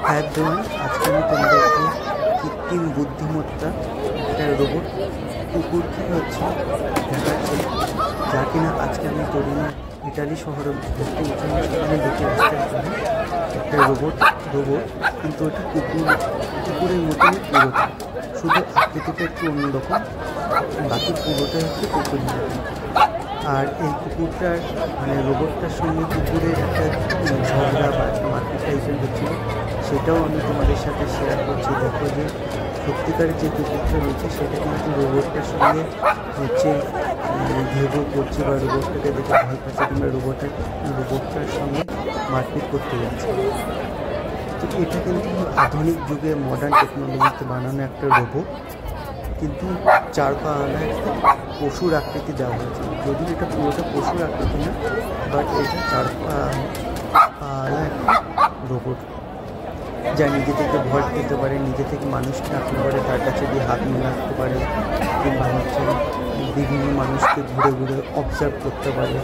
Hi everyone, আজকে আমি তোমাদেরকে কৃত্রিম বুদ্ধিমত্তা একটা রোবট কুকুরকে দেখাচ্ছি, যা কিনা আজকে আমি তোরিনো ইটালি শহরে ঘুরতে গেছিলাম, সেখানে দেখে আসতে একটা রোবট কিন্তু ওটা কুকুরের মতনই পুরোটা, শুধু আকৃতিটা একটু অন্যরকম, বাকি পুরোটাই হচ্ছে কুকুরের মতন। আর এই কুকুরটার রোবটটার সঙ্গে কুকুরের একটা ঝগড়া বা মারপিট টাইপের হচ্ছিল, সেটাও আমি তোমাদের সাথে শেয়ার করছি। দেখো যে সত্যিকারের যে কুকুরটা রয়েছে সেটা কিন্তু রোবটটার সঙ্গে ঘেউ করছে বা রোবটটাকে দেখে ভয় পাচ্ছে কিংবা রোবটটার সঙ্গে মারপিট করতে যাচ্ছে। তো এটা কিন্তু আধুনিক যুগে মডার্ন টেকনোলজিতে বানানো একটা রোবট, কিন্তু চার পাওয়ালা একটা পশুর আকৃতি দেওয়া হয়েছে। যদিও এটা পুরোটা পশুর আকৃতি না, বাট এটা চার পাওয়ালা একটা রোবট, যা নিজে থেকে ভয় পেতে পারে, নিজে থেকে মানুষকে আঁকতে পারে, তার কাছে দিয়ে হাত মেলাতে পারে, কিংবা বিভিন্ন মানুষকে ঘুরে ঘুরে অবজার্ভ করতে পারে,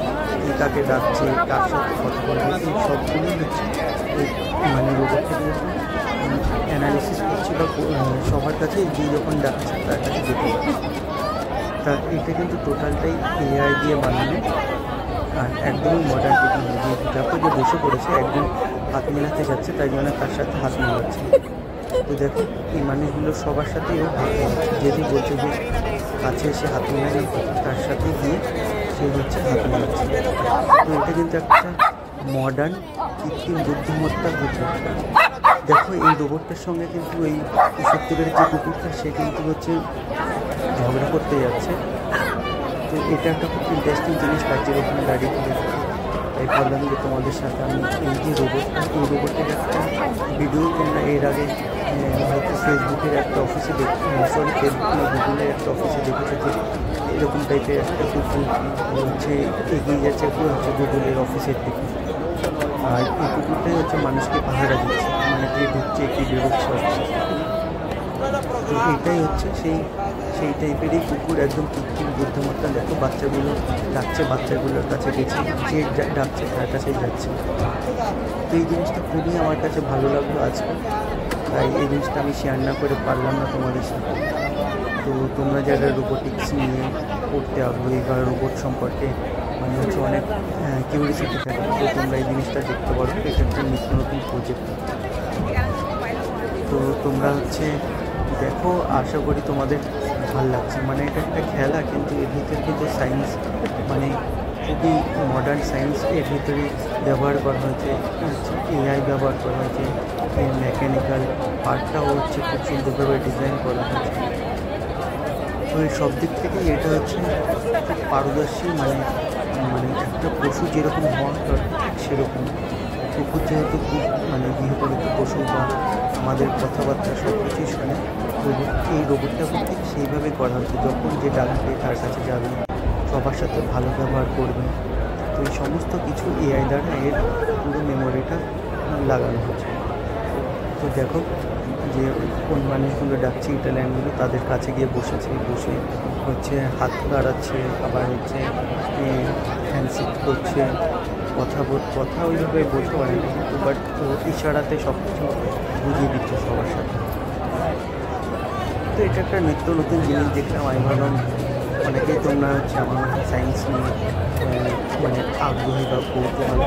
কে কাকে ডাকছে, কার সাথে কথা বলবে, এই সবগুলোই রোবটটা দিয়েছে অ্যানালিসিস করছে বা সবার কাছে যে যখন ডাকছে তার কাছে যেতে পারে। তা এটা কিন্তু টোটালটাই এআই দিয়ে বানানো আর একদমই মডার্ন টেকনোলজি। দেখো যে বসে পড়েছে, একজন হাত মেলাতে যাচ্ছে, তাই জন্য তার সাথে হাত মেলাচ্ছে। তো দেখো এই মানুষগুলো সবার সাথেও যদি বলছে যে কাছে এসে হাত মেলাবে, তার সাথে গিয়ে সে হাত মেলাচ্ছে। তো এটা কিন্তু একটা মডার্ন কৃত্রিম বুদ্ধিমত্তা হচ্ছে। দেখো এই রোবটটার সঙ্গে কিন্তু এই সত্যিকারের যে কুকুরটা, সে কিন্তু ঝগড়া করতে যাচ্ছে। তো এটা একটা খুব ইন্টারেস্টিং জিনিস লাগছে এখানে দাঁড়িয়ে করে। তাই ভাবলাম যে তোমাদের সাথে আমি এই যে রোবটের একটা ভিডিও তোমরা এর আগে হয়তো ফেসবুকের একটা অফিসে গুগলের একটা অফিসে দেখেছে যে এরকম টাইপের একটা কুকুর এগিয়ে যাচ্ছে গুগলের অফিসের দিকে। আর এই কুকুরটাই মানুষকে পাহারা দিচ্ছে, কে ঢুকছে কি বেরোচ্ছে। তো এটাই সেই টাইপেরই কুকুর, একদম কৃত্রিম বুদ্ধিমত্তা। দেখো বাচ্চাগুলো ডাকছে, বাচ্চাগুলোর কাছে গেছে, যে ডাকছে তার কাছেই যাচ্ছে। তো এই জিনিসটা খুবই আমার কাছে ভালো লাগলো আজকে, তাই এই জিনিসটা আমি শেয়ার না করে পারলাম না তোমাদের সাথে। তো তোমরা যারা রোবোটিক্স নিয়ে পড়তে আগ্রহী বা রোবট সম্পর্কে অনেক কিউরিয়াসিটি থাকে, তো তোমরা এই জিনিসটা দেখতে পারো। এটা একটা নিত্য নতুন প্রজেক্ট। তো তোমরা দেখো, আশা করি তোমাদের ভালো লাগছে। এটা একটা খেলা, কিন্তু এর ভিতরে কিন্তু সায়েন্স খুবই মডার্ন সায়েন্স এর ভিতরে ব্যবহার করা হয়েছে, এআই ব্যবহার করা হয়েছে, মেকানিক্যাল পার্টটাও খুব সুন্দরভাবে ডিজাইন করা হয়েছে। তো এই সব দিক থেকে এটা খুব পারদর্শী, একটা পশু যেরকম হওয়া দরকার সেরকম। কুকুর যেহেতু খুব গৃহপালিত পশু বা আমাদের কথাবার্তা সব কিছুই শোনে, এই রোবটটা ঠিক সেইভাবে করা হচ্ছে। যখন যে ডাকবে তার কাছে যাবে, সবার সাথে ভালো ব্যবহার করবে। তো এই সমস্ত কিছু এআই দ্বারা এর পুরো মেমোরিটা লাগানো হচ্ছে। তো দেখো যে কোন মানুষগুলো ডাকছে, ইটালিয়ানগুলো তাদের কাছে গিয়ে বসে হাত বাড়াচ্ছে, আবার হ্যান্ডশেক করছে, কথা ওইভাবে বলতে পারে না, কিন্তু বাট ইশারাতে সব কিছু বুঝিয়ে দিচ্ছে সবার সাথে। তো এটা একটা নিত্য নতুন জিনিস দেখলাম। আমি ভাবলাম অনেকেই তোমরা আমার সায়েন্স নিয়ে আগ্রহী বা কৌতূহল,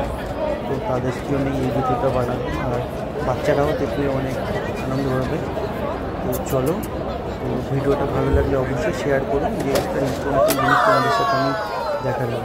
তো তাদের জন্য এই ভিডিওটা বানাবো। আর বাচ্চারাও দেখলে অনেক আনন্দ পাবে। তো চলো, তো ভিডিওটা ভালো লাগলে অবশ্যই শেয়ার করুন, যে একটা নিত্য নতুন জিনিস তোমাদের সাথে আমি দেখালাম।